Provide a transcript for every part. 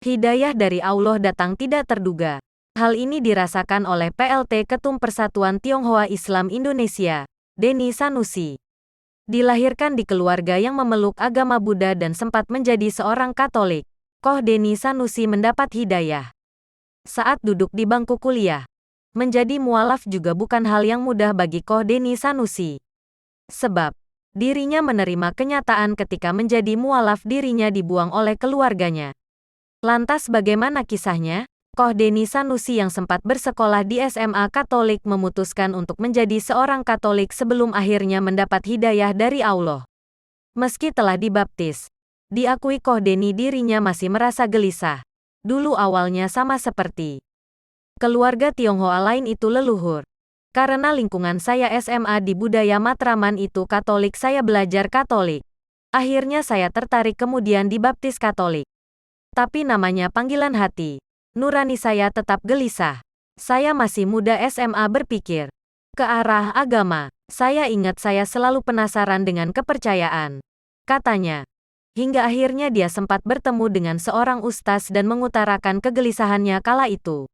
Hidayah dari Allah datang tidak terduga. Hal ini dirasakan oleh PLT Ketum Persatuan Tionghoa Islam Indonesia, Denny Sanusi. Dilahirkan di keluarga yang memeluk agama Buddha dan sempat menjadi seorang Katolik, Koh Denny Sanusi mendapat hidayah saat duduk di bangku kuliah. Menjadi mualaf juga bukan hal yang mudah bagi Koh Denny Sanusi. Sebab, dirinya menerima kenyataan ketika menjadi mualaf dirinya dibuang oleh keluarganya. Lantas bagaimana kisahnya? Koh Denny Sanusi yang sempat bersekolah di SMA Katolik memutuskan untuk menjadi seorang Katolik sebelum akhirnya mendapat hidayah dari Allah. Meski telah dibaptis, diakui Koh Denny dirinya masih merasa gelisah. Dulu awalnya sama seperti keluarga Tionghoa lain itu leluhur. Karena lingkungan saya SMA di budaya Matraman itu Katolik, saya belajar Katolik. Akhirnya saya tertarik kemudian dibaptis Katolik. Tapi namanya panggilan hati. Nurani saya tetap gelisah. Saya masih muda SMA berpikir ke arah agama. Saya ingat saya selalu penasaran dengan kepercayaan, katanya. Hingga akhirnya dia sempat bertemu dengan seorang ustaz dan mengutarakan kegelisahannya kala itu.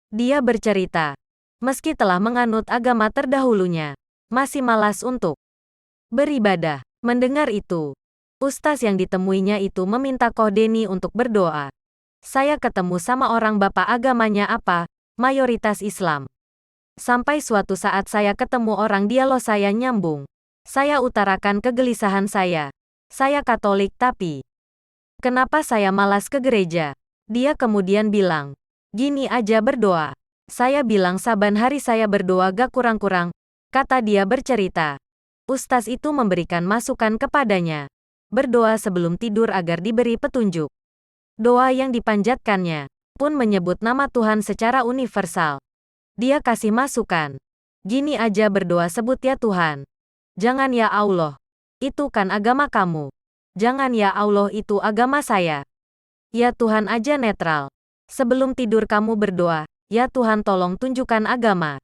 Dia bercerita, meski telah menganut agama terdahulunya, masih malas untuk beribadah. Mendengar itu, ustaz yang ditemuinya itu meminta Koh Denny untuk berdoa. Saya ketemu sama orang bapak agamanya apa, mayoritas Islam. Sampai suatu saat saya ketemu orang dialog saya nyambung. Saya utarakan kegelisahan saya. Saya Katolik tapi kenapa saya malas ke gereja? Dia kemudian bilang, gini aja berdoa. Saya bilang saban hari saya berdoa gak kurang-kurang, kata dia bercerita. Ustaz itu memberikan masukan kepadanya. Berdoa sebelum tidur agar diberi petunjuk. Doa yang dipanjatkannya pun menyebut nama Tuhan secara universal. Dia kasih masukan. Gini aja berdoa, sebut ya Tuhan. Jangan ya Allah. Itu kan agama kamu. Jangan ya Allah, itu agama saya. Ya Tuhan aja netral. Sebelum tidur kamu berdoa, ya Tuhan tolong tunjukkan agama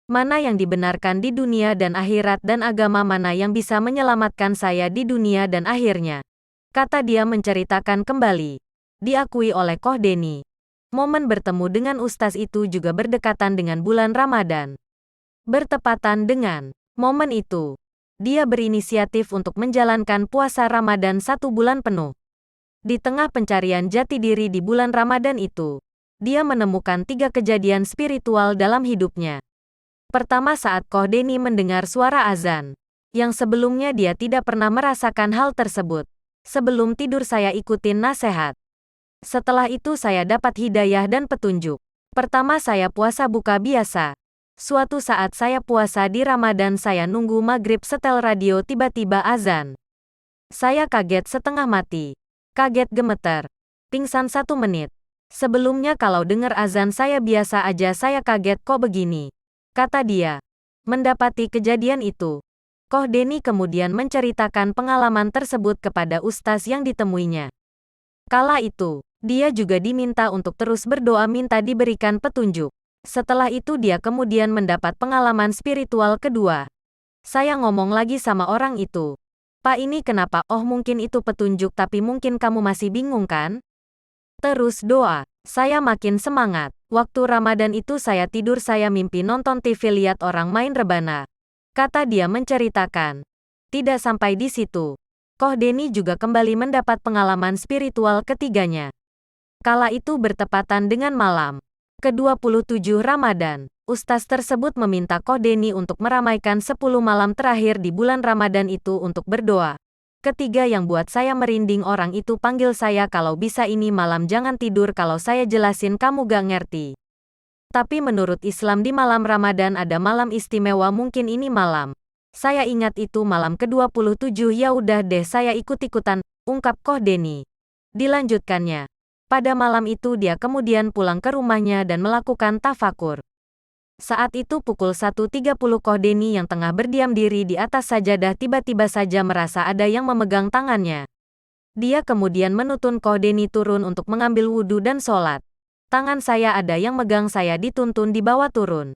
mana yang dibenarkan di dunia dan akhirat dan agama mana yang bisa menyelamatkan saya di dunia dan akhirnya. Kata dia menceritakan kembali. Diakui oleh Koh Denny. Momen bertemu dengan ustaz itu juga berdekatan dengan bulan Ramadan. Bertepatan dengan momen itu, dia berinisiatif untuk menjalankan puasa Ramadan 1 bulan penuh. Di tengah pencarian jati diri di bulan Ramadan itu, dia menemukan 3 kejadian spiritual dalam hidupnya. Pertama, saat Koh Denny mendengar suara azan, yang sebelumnya dia tidak pernah merasakan hal tersebut. Sebelum tidur saya ikutin nasihat. Setelah itu saya dapat hidayah dan petunjuk. Pertama, saya puasa buka biasa. Suatu saat saya puasa di Ramadan, saya nunggu maghrib setel radio, tiba-tiba azan. Saya kaget setengah mati. Kaget gemeter. Pingsan 1 menit. Sebelumnya kalau dengar azan saya biasa aja, saya kaget kok begini. Kata dia. Mendapati kejadian itu, Koh Denny kemudian menceritakan pengalaman tersebut kepada ustaz yang ditemuinya. Kala itu, dia juga diminta untuk terus berdoa minta diberikan petunjuk. Setelah itu dia kemudian mendapat pengalaman spiritual kedua. Saya ngomong lagi sama orang itu. Pak, ini kenapa? Oh, mungkin itu petunjuk tapi mungkin kamu masih bingung kan? Terus doa. Saya makin semangat. Waktu Ramadan itu saya tidur, saya mimpi nonton TV lihat orang main rebana. Kata dia menceritakan. Tidak sampai di situ. Koh Denny juga kembali mendapat pengalaman spiritual ketiganya. Kala itu bertepatan dengan malam ke-27 Ramadan. Ustaz tersebut meminta Koh Denny untuk meramaikan 10 malam terakhir di bulan Ramadan itu untuk berdoa. Ketiga yang buat saya merinding, orang itu panggil saya, kalau bisa ini malam jangan tidur, kalau saya jelasin kamu gak ngerti. Tapi menurut Islam di malam Ramadan ada malam istimewa, mungkin ini malam. Saya ingat itu malam ke-27, ya udah deh saya ikut-ikutan, ungkap Koh Denny. Dilanjutkannya. Pada malam itu dia kemudian pulang ke rumahnya dan melakukan tafakur. Saat itu pukul 1.30 Koh Denny yang tengah berdiam diri di atas sajadah tiba-tiba saja merasa ada yang memegang tangannya. Dia kemudian menuntun Koh Denny turun untuk mengambil wudhu dan sholat. Tangan saya ada yang megang, saya dituntun dibawa turun.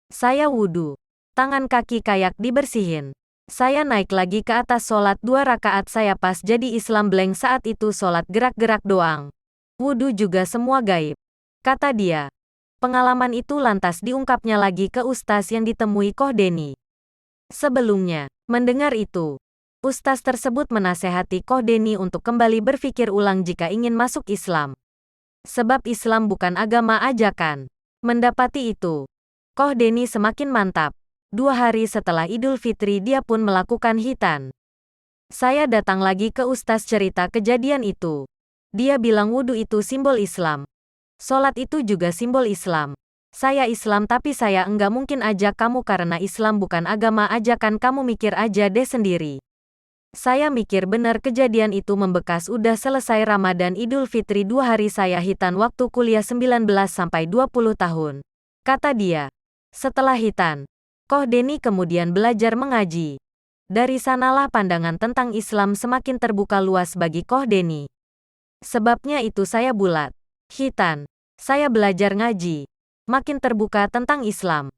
Saya wudhu. Tangan kaki kayak dibersihin. Saya naik lagi ke atas sholat 2 rakaat, saya pas jadi Islam blank saat itu, sholat gerak-gerak doang. Wudhu juga semua gaib, kata dia. Pengalaman itu lantas diungkapnya lagi ke ustaz yang ditemui Koh Deni. Sebelumnya, mendengar itu, ustaz tersebut menasehati Koh Deni untuk kembali berpikir ulang jika ingin masuk Islam. Sebab Islam bukan agama ajakan. Mendapati itu, Koh Deni semakin mantap. 2 hari setelah Idul Fitri dia pun melakukan khitan. Saya datang lagi ke ustaz cerita kejadian itu. Dia bilang wudhu itu simbol Islam. Sholat itu juga simbol Islam. Saya Islam tapi saya enggak mungkin ajak kamu karena Islam bukan agama ajakan, kamu mikir aja deh sendiri. Saya mikir bener kejadian itu membekas, udah selesai Ramadan Idul Fitri 2 hari saya khitan waktu kuliah 19-20 tahun. Kata dia. Setelah khitan, Koh Deni kemudian belajar mengaji. Dari sanalah pandangan tentang Islam semakin terbuka luas bagi Koh Deni. Sebabnya itu saya bulat khitan. Saya belajar ngaji. Makin terbuka tentang Islam.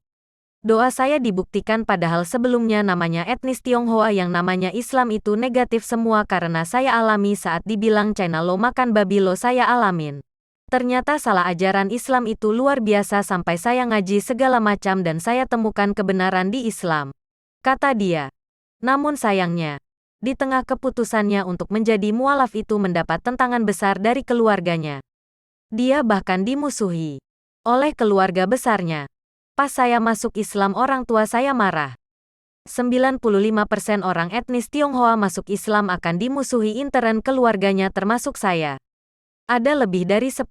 Doa saya dibuktikan padahal sebelumnya namanya etnis Tionghoa yang namanya Islam itu negatif semua karena saya alami saat dibilang China lo makan babi lo saya alamin. Ternyata salah ajaran Islam itu luar biasa sampai saya ngaji segala macam dan saya temukan kebenaran di Islam. Kata dia. Namun sayangnya, di tengah keputusannya untuk menjadi mualaf itu mendapat tentangan besar dari keluarganya. Dia bahkan dimusuhi oleh keluarga besarnya. Pas saya masuk Islam orang tua saya marah. 95% orang etnis Tionghoa masuk Islam akan dimusuhi intern keluarganya termasuk saya. Ada lebih dari 10-15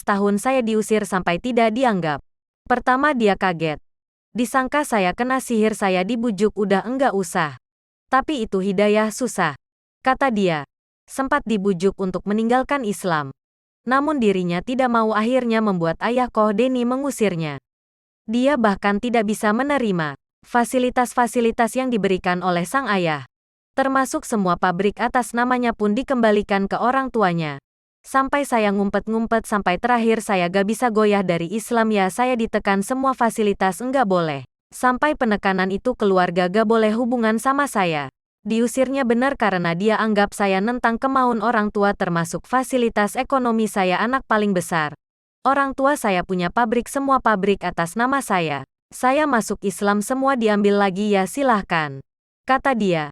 tahun saya diusir sampai tidak dianggap. Pertama dia kaget. Disangka saya kena sihir, saya dibujuk udah enggak usah. Tapi itu hidayah susah. Kata dia. Sempat dibujuk untuk meninggalkan Islam. Namun dirinya tidak mau, akhirnya membuat ayah Koh Deni mengusirnya. Dia bahkan tidak bisa menerima fasilitas-fasilitas yang diberikan oleh sang ayah. Termasuk semua pabrik atas namanya pun dikembalikan ke orang tuanya. Sampai saya ngumpet-ngumpet sampai terakhir saya gak bisa goyah dari Islam ya, saya ditekan semua fasilitas enggak boleh. Sampai penekanan itu keluarga gak boleh hubungan sama saya. Diusirnya benar karena dia anggap saya nentang kemauan orang tua termasuk fasilitas ekonomi, saya anak paling besar. Orang tua saya punya pabrik, semua pabrik atas nama saya. Saya masuk Islam semua diambil lagi ya silahkan. Kata dia.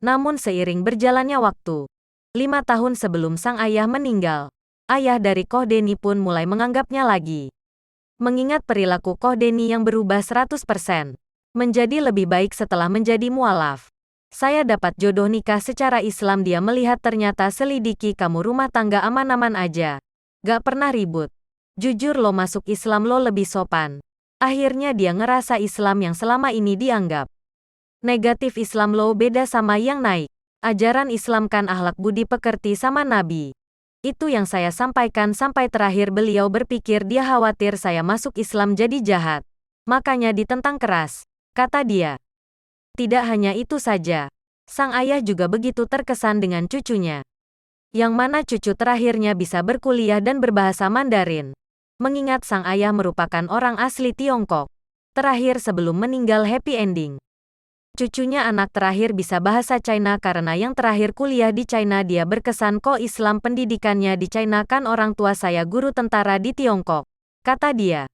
Namun seiring berjalannya waktu, 5 tahun sebelum sang ayah meninggal, ayah dari Koh Deni pun mulai menganggapnya lagi. Mengingat perilaku Koh Deni yang berubah 100%, menjadi lebih baik setelah menjadi mualaf. Saya dapat jodoh nikah secara Islam, dia melihat ternyata selidiki kamu rumah tangga aman-aman aja. Gak pernah ribut. Jujur lo masuk Islam lo lebih sopan. Akhirnya dia ngerasa Islam yang selama ini dianggap negatif, Islam lo beda sama yang naik. Ajaran Islam kan akhlak budi pekerti sama Nabi. Itu yang saya sampaikan sampai terakhir beliau berpikir dia khawatir saya masuk Islam jadi jahat. Makanya ditentang keras. Kata dia. Tidak hanya itu saja. Sang ayah juga begitu terkesan dengan cucunya. Yang mana cucu terakhirnya bisa berkuliah dan berbahasa Mandarin. Mengingat sang ayah merupakan orang asli Tiongkok. Terakhir sebelum meninggal happy ending. Cucunya anak terakhir bisa bahasa China karena yang terakhir kuliah di China, dia berkesan kok Islam pendidikannya di China kan orang tua saya guru tentara di Tiongkok. Kata dia.